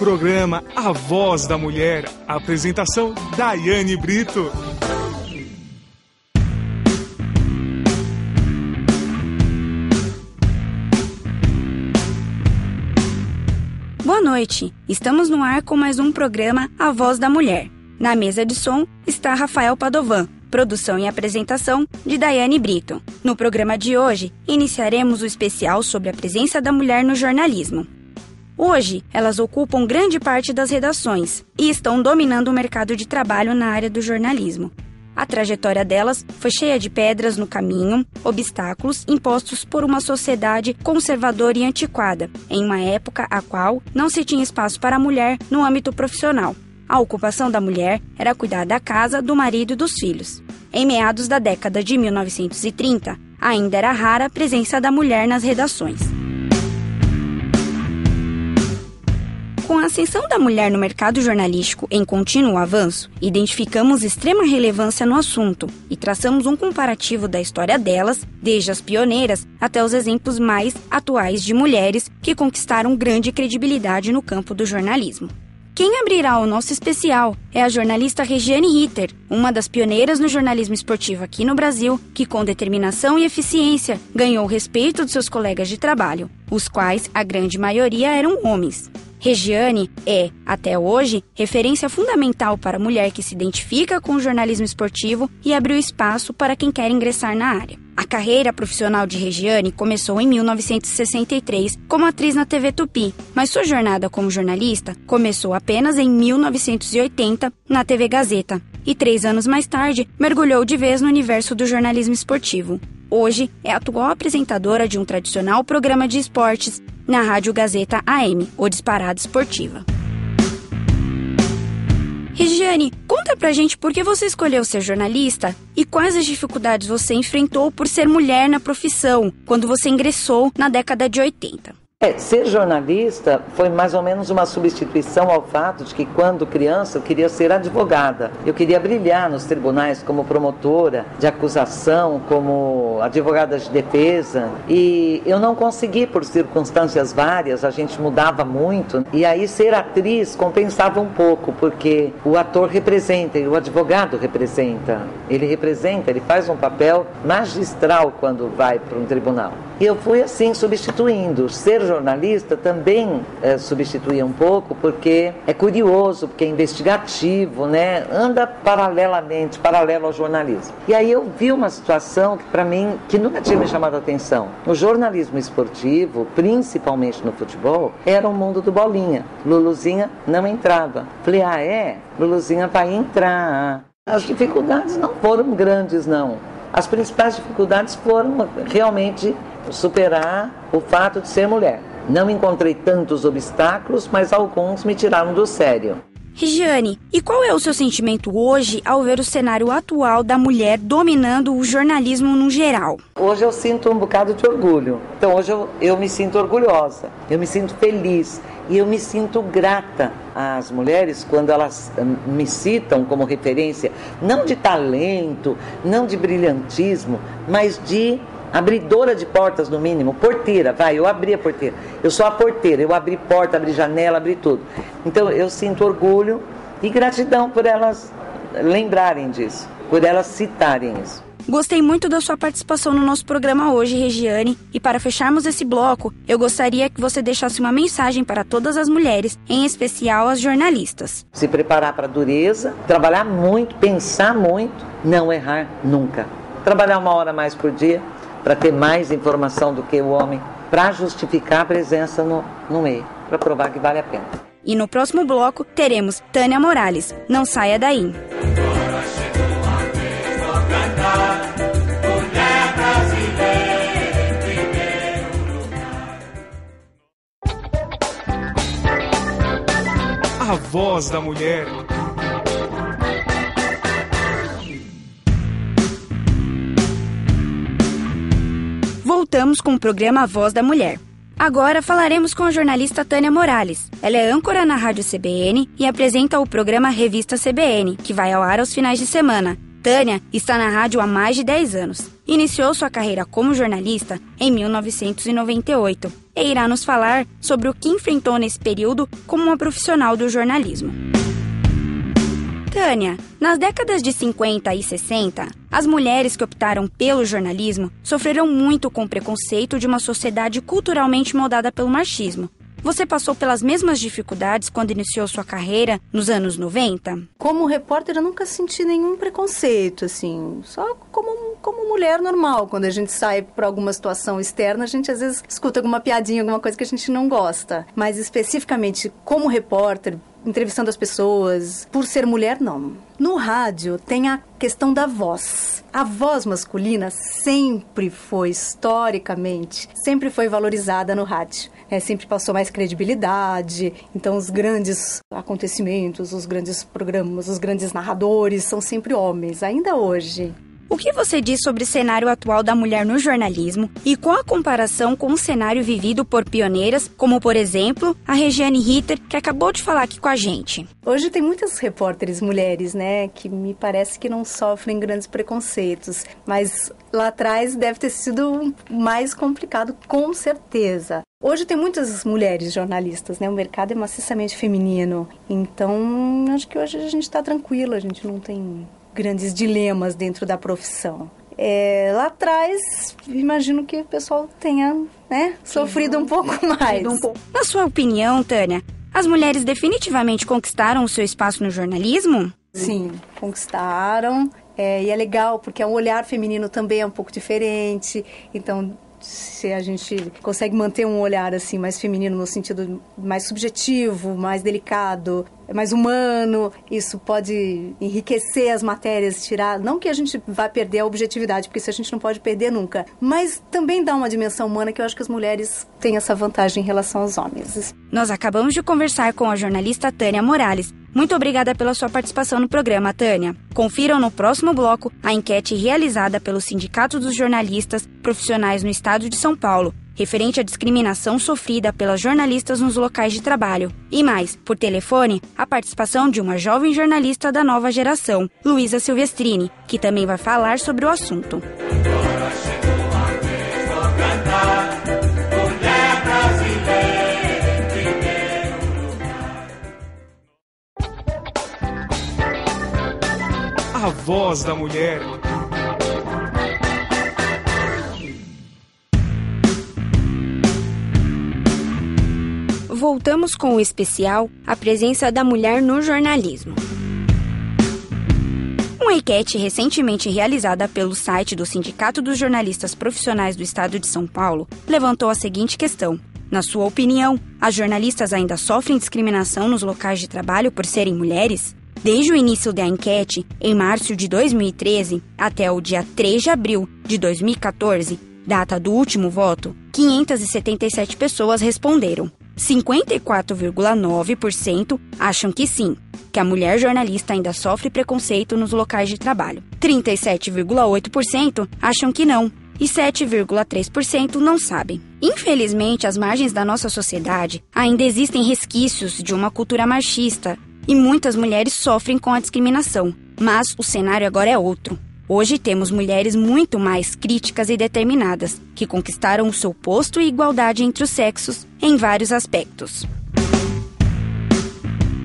programa A Voz da Mulher. Apresentação: Daiane Brito. Boa noite, estamos no ar com mais um programa A Voz da Mulher. Na mesa de som está Rafael Padovan, produção e apresentação de Daiane Brito. No programa de hoje, iniciaremos o especial sobre a presença da mulher no jornalismo. Hoje, elas ocupam grande parte das redações e estão dominando o mercado de trabalho na área do jornalismo. A trajetória delas foi cheia de pedras no caminho, obstáculos impostos por uma sociedade conservadora e antiquada, em uma época a qual não se tinha espaço para a mulher no âmbito profissional. A ocupação da mulher era cuidar da casa, do marido e dos filhos. Em meados da década de 1930, ainda era rara a presença da mulher nas redações. Com a ascensão da mulher no mercado jornalístico em contínuo avanço, identificamos extrema relevância no assunto e traçamos um comparativo da história delas, desde as pioneiras até os exemplos mais atuais de mulheres que conquistaram grande credibilidade no campo do jornalismo. Quem abrirá o nosso especial é a jornalista Regiane Ritter, uma das pioneiras no jornalismo esportivo aqui no Brasil, que com determinação e eficiência ganhou o respeito de seus colegas de trabalho, os quais a grande maioria eram homens. Regiane é, até hoje, referência fundamental para a mulher que se identifica com o jornalismo esportivo e abriu espaço para quem quer ingressar na área. A carreira profissional de Regiane começou em 1963 como atriz na TV Tupi, mas sua jornada como jornalista começou apenas em 1980 na TV Gazeta e 3 anos mais tarde mergulhou de vez no universo do jornalismo esportivo. Hoje é a atual apresentadora de um tradicional programa de esportes na Rádio Gazeta AM, o Disparada Esportiva. Regiane, conta pra gente por que você escolheu ser jornalista e quais as dificuldades você enfrentou por ser mulher na profissão, quando você ingressou na década de 80. Ser jornalista foi mais ou menos uma substituição ao fato de que quando criança eu queria ser advogada. Eu queria brilhar nos tribunais como promotora de acusação, como advogada de defesa. E eu não consegui por circunstâncias várias, a gente mudava muito. E aí ser atriz compensava um pouco, porque o ator representa e o advogado representa. Ele faz um papel magistral quando vai para um tribunal. E eu fui assim substituindo. Ser jornalista também substituía um pouco, porque é curioso, porque é investigativo, né? Anda paralelo ao jornalismo. E aí eu vi uma situação que para mim, que nunca tinha me chamado a atenção. O jornalismo esportivo, principalmente no futebol, era o mundo do bolinha. Luluzinha não entrava. Falei, Luluzinha vai entrar. As dificuldades não foram grandes, não. As principais dificuldades foram realmente superar o fato de ser mulher. Não encontrei tantos obstáculos, mas alguns me tiraram do sério. Regiane, e qual é o seu sentimento hoje ao ver o cenário atual da mulher dominando o jornalismo no geral? Hoje eu sinto um bocado de orgulho. Então hoje eu me sinto orgulhosa, eu me sinto feliz e eu me sinto grata às mulheres quando elas me citam como referência, não de talento, não de brilhantismo, mas de abridora de portas, no mínimo, porteira, eu abri a porteira. Eu sou a porteira, eu abri porta, abri janela, abri tudo. Então eu sinto orgulho e gratidão por elas lembrarem disso, por elas citarem isso. Gostei muito da sua participação no nosso programa hoje, Regiane, e para fecharmos esse bloco, eu gostaria que você deixasse uma mensagem para todas as mulheres, em especial as jornalistas. Se preparar para a dureza, trabalhar muito, pensar muito, não errar nunca. Trabalhar 1 hora mais por dia, para ter mais informação do que o homem, para justificar a presença no meio, para provar que vale a pena. E no próximo bloco teremos Tânia Morales. Não saia daí. A Voz da Mulher. Voltamos com o programa A Voz da Mulher. Agora falaremos com a jornalista Tânia Morales. Ela é âncora na Rádio CBN e apresenta o programa Revista CBN, que vai ao ar aos finais de semana. Tânia está na rádio há mais de 10 anos. Iniciou sua carreira como jornalista em 1998. e irá nos falar sobre o que enfrentou nesse período como uma profissional do jornalismo. Tânia, nas décadas de 50 e 60, as mulheres que optaram pelo jornalismo sofreram muito com o preconceito de uma sociedade culturalmente moldada pelo machismo. Você passou pelas mesmas dificuldades quando iniciou sua carreira nos anos 90? Como repórter, eu nunca senti nenhum preconceito, assim, só como mulher normal. Quando a gente sai para alguma situação externa, a gente às vezes escuta alguma piadinha, alguma coisa que a gente não gosta. Mas especificamente como repórter, entrevistando as pessoas, por ser mulher, não. No rádio tem a questão da voz. A voz masculina sempre foi, historicamente, sempre foi valorizada no rádio. Sempre passou mais credibilidade. Então os grandes acontecimentos, os grandes programas, os grandes narradores são sempre homens, ainda hoje. O que você diz sobre o cenário atual da mulher no jornalismo e qual a comparação com o cenário vivido por pioneiras, como, por exemplo, a Regiane Ritter, que acabou de falar aqui com a gente? Hoje tem muitas repórteres mulheres, né, que me parece que não sofrem grandes preconceitos, mas lá atrás deve ter sido mais complicado, com certeza. Hoje tem muitas mulheres jornalistas, né? O mercado é maciçamente feminino, então acho que hoje a gente está tranquila, a gente não tem grandes dilemas dentro da profissão. Lá atrás, imagino que o pessoal tenha, né, sofrido um pouco mais. Na sua opinião, Tânia, as mulheres definitivamente conquistaram o seu espaço no jornalismo? Sim, conquistaram. E é legal, porque o olhar feminino também é um pouco diferente. Então, se a gente consegue manter um olhar assim mais feminino no sentido mais subjetivo, mais delicado, mais humano, isso pode enriquecer as matérias, tirar, não que a gente vá perder a objetividade, porque isso a gente não pode perder nunca, mas também dá uma dimensão humana que eu acho que as mulheres têm essa vantagem em relação aos homens. Nós acabamos de conversar com a jornalista Tânia Morales. Muito obrigada pela sua participação no programa, Tânia. Confiram no próximo bloco a enquete realizada pelo Sindicato dos Jornalistas Profissionais no Estado de São Paulo, referente à discriminação sofrida pelas jornalistas nos locais de trabalho. E mais, por telefone, a participação de uma jovem jornalista da nova geração, Luísa Silvestrini, que também vai falar sobre o assunto. A voz da mulher. Voltamos com o especial A Presença da Mulher no Jornalismo. Uma enquete recentemente realizada pelo site do Sindicato dos Jornalistas Profissionais do Estado de São Paulo levantou a seguinte questão: na sua opinião, as jornalistas ainda sofrem discriminação nos locais de trabalho por serem mulheres? Desde o início da enquete, em março de 2013, até o dia 3 de abril de 2014, data do último voto, 577 pessoas responderam. 54,9% acham que sim, que a mulher jornalista ainda sofre preconceito nos locais de trabalho. 37,8% acham que não e 7,3% não sabem. Infelizmente, às margens da nossa sociedade, ainda existem resquícios de uma cultura machista e muitas mulheres sofrem com a discriminação. Mas o cenário agora é outro. Hoje temos mulheres muito mais críticas e determinadas, que conquistaram o seu posto e igualdade entre os sexos em vários aspectos.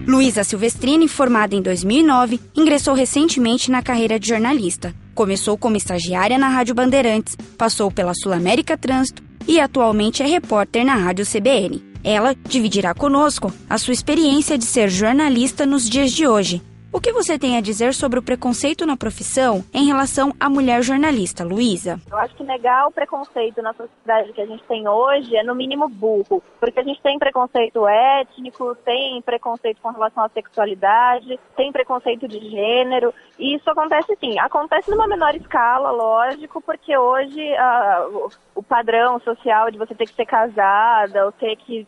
Luísa Silvestrini, formada em 2009, ingressou recentemente na carreira de jornalista. Começou como estagiária na Rádio Bandeirantes, passou pela Sul América Trânsito e atualmente é repórter na Rádio CBN. Ela dividirá conosco a sua experiência de ser jornalista nos dias de hoje. O que você tem a dizer sobre o preconceito na profissão em relação à mulher jornalista, Luísa? Eu acho que negar o preconceito na sociedade que a gente tem hoje é no mínimo burro, porque a gente tem preconceito étnico, tem preconceito com relação à sexualidade, tem preconceito de gênero, e isso acontece sim, acontece numa menor escala, lógico, porque hoje o padrão social de você ter que ser casada, ou ter que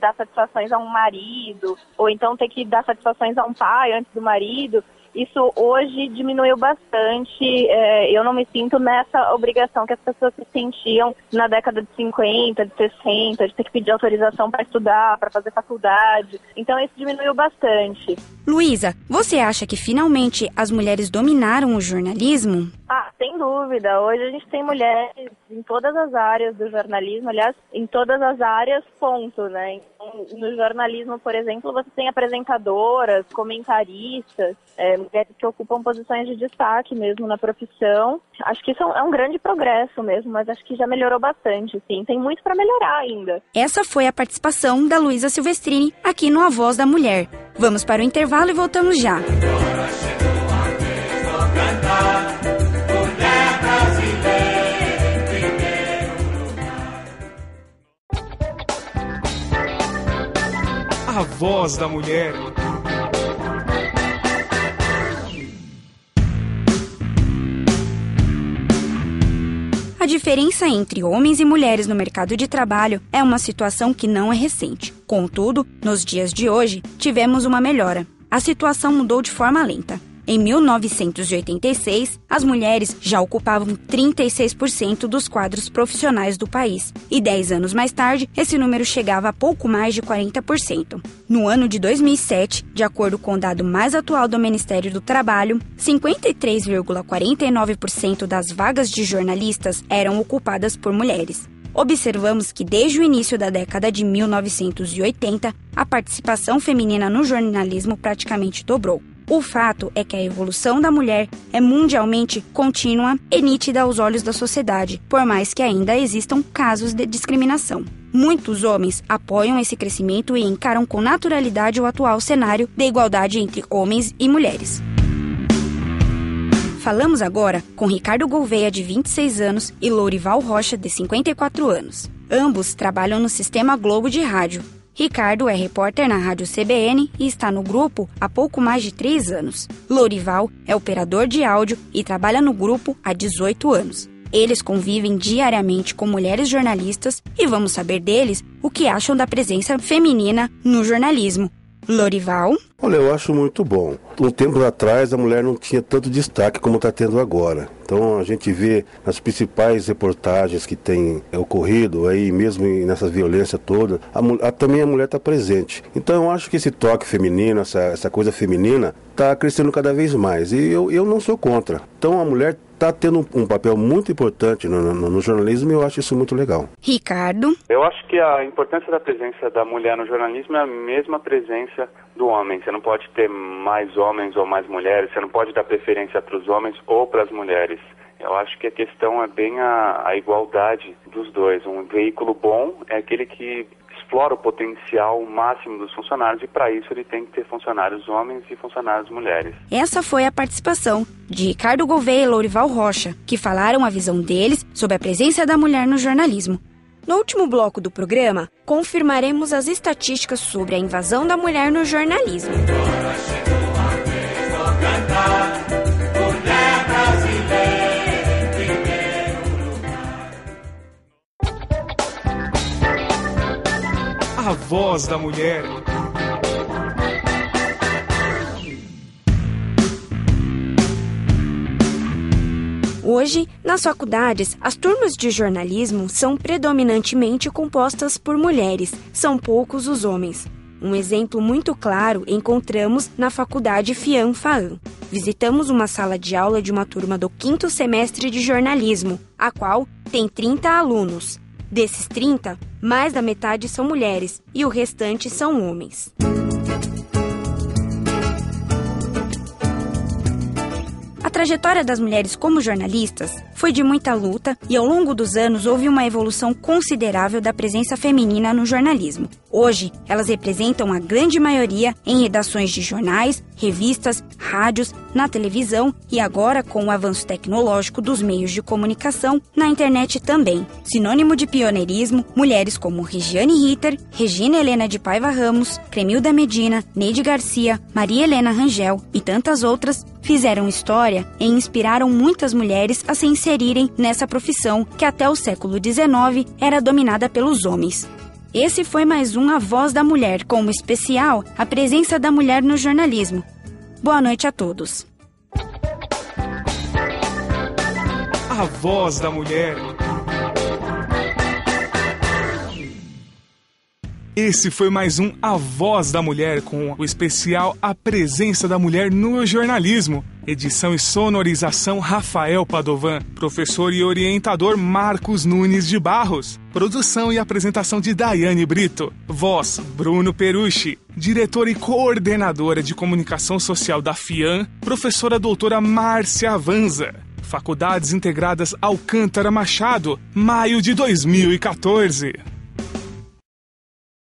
dar satisfações a um marido, ou então ter que dar satisfações a um pai antes do marido, isso hoje diminuiu bastante. Eu não me sinto nessa obrigação que as pessoas se sentiam na década de 50, de 60, de ter que pedir autorização para estudar, para fazer faculdade. Então isso diminuiu bastante. Luísa, você acha que finalmente as mulheres dominaram o jornalismo? sem dúvida. Hoje a gente tem mulheres em todas as áreas do jornalismo, aliás, em todas as áreas, ponto, né? Então, no jornalismo, por exemplo, você tem apresentadoras, comentaristas, mulheres que ocupam posições de destaque mesmo na profissão. Acho que isso é um grande progresso mesmo, mas acho que já melhorou bastante, sim. Tem muito para melhorar ainda. Essa foi a participação da Luísa Silvestrini aqui no A Voz da Mulher. Vamos para o intervalo e voltamos já. A Voz da Mulher. A diferença entre homens e mulheres no mercado de trabalho é uma situação que não é recente. Contudo, nos dias de hoje, tivemos uma melhora. A situação mudou de forma lenta. Em 1986, as mulheres já ocupavam 36% dos quadros profissionais do país. E 10 anos mais tarde, esse número chegava a pouco mais de 40%. No ano de 2007, de acordo com o dado mais atual do Ministério do Trabalho, 53,49% das vagas de jornalistas eram ocupadas por mulheres. Observamos que desde o início da década de 1980, a participação feminina no jornalismo praticamente dobrou. O fato é que a evolução da mulher é mundialmente contínua e nítida aos olhos da sociedade, por mais que ainda existam casos de discriminação. Muitos homens apoiam esse crescimento e encaram com naturalidade o atual cenário de igualdade entre homens e mulheres. Falamos agora com Ricardo Gouveia, de 26 anos, e Lourival Rocha, de 54 anos. Ambos trabalham no Sistema Globo de Rádio. Ricardo é repórter na Rádio CBN e está no grupo há pouco mais de 3 anos. Lourival é operador de áudio e trabalha no grupo há 18 anos. Eles convivem diariamente com mulheres jornalistas e vamos saber deles o que acham da presença feminina no jornalismo. Lourival? Olha, eu acho muito bom. Um tempo atrás a mulher não tinha tanto destaque como está tendo agora. Então a gente vê nas principais reportagens que tem ocorrido aí, mesmo nessa violência toda, também a mulher está presente. Então eu acho que esse toque feminino, essa coisa feminina, está crescendo cada vez mais. E eu não sou contra. Então a mulher está tendo um papel muito importante no jornalismo e eu acho isso muito legal. Ricardo? Eu acho que a importância da presença da mulher no jornalismo é a mesma presença do homem. Você não pode ter mais homens ou mais mulheres, você não pode dar preferência para os homens ou para as mulheres. Eu acho que a questão é bem a igualdade dos dois. Um veículo bom é aquele que explora o potencial máximo dos funcionários e para isso ele tem que ter funcionários homens e funcionários mulheres. Essa foi a participação de Ricardo Gouveia e Lourival Rocha, que falaram a visão deles sobre a presença da mulher no jornalismo. No último bloco do programa, confirmaremos as estatísticas sobre a invasão da mulher no jornalismo. A Voz da Mulher. Hoje, nas faculdades, as turmas de jornalismo são predominantemente compostas por mulheres, são poucos os homens. Um exemplo muito claro encontramos na Faculdade FIAM-FAAM. Visitamos uma sala de aula de uma turma do 5º semestre de jornalismo, a qual tem 30 alunos. Desses 30, mais da metade são mulheres e o restante são homens. A trajetória das mulheres como jornalistas foi de muita luta e ao longo dos anos houve uma evolução considerável da presença feminina no jornalismo. Hoje, elas representam a grande maioria em redações de jornais, revistas, rádios, na televisão e agora, com o avanço tecnológico dos meios de comunicação, na internet também. Sinônimo de pioneirismo, mulheres como Regiane Ritter, Regina Helena de Paiva Ramos, Cremilda Medina, Neide Garcia, Maria Helena Rangel e tantas outras fizeram história e inspiraram muitas mulheres a se inserirem nessa profissão que até o século XIX era dominada pelos homens. Esse foi mais um A Voz da Mulher, como especial a presença da mulher no jornalismo. Boa noite a todos. A Voz da Mulher. Esse foi mais um A Voz da Mulher com o especial A Presença da Mulher no Jornalismo. Edição e sonorização Rafael Padovan. Professor e orientador Marcos Nunes de Barros. Produção e apresentação de Daiane Brito. Voz, Bruno Perucci. Diretora e coordenadora de comunicação social da FIAM, professora doutora Márcia Avanza. Faculdades Integradas Alcântara Machado, maio de 2014.